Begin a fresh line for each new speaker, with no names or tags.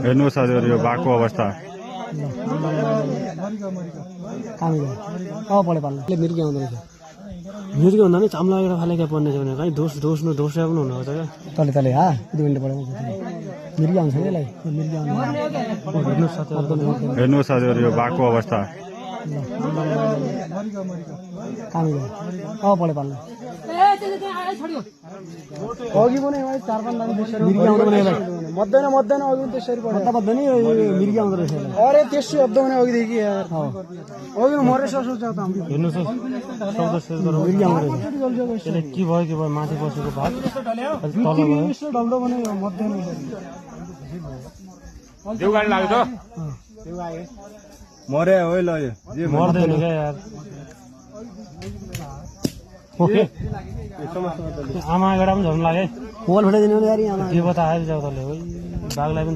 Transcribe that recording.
हेर्नुहोस् हजुर यो बाघको अवस्था
पढे पाल्नु मिर्गी आउँदो रहेछ मिर्गी हुँदा नि चाम्ला एउटा फालेका पर्ने छ भने कहीँ दोष पनि हुनुहुन्छ क्या तले तले हा यति मिनट पढाउँछ मिर्गी आउँछ नि यसलाई मिर्गी आउँछ
हेर्नुहोस् हजुर यो बाघको अवस्था
पढे पाल्नु अघि पनि 4-5 लाइन मिर्गी आउँदो भने मध्दैन अघि त्यसरी पढ्दा मध्दैन मिर्गी आउँदो रहेछ अरे त्यसै अब्दो भने अघिदेखि यार अघि मरे सोच त हेर्नुस् मिर्गी आउँदो रहेछ त्यसले के भयो माथि बसेको भाग तल गयो डल्दो भने मध्दैन
देउ गाडी लाग्यो त
देउ आयो
मरे हो ल यो
मर्दैन क्या यार आमा एउटा पनि झर्नु लाग्यो मोबाइल फुटाइदिनु यार आमा के पता आइज तले बाघलाई पनि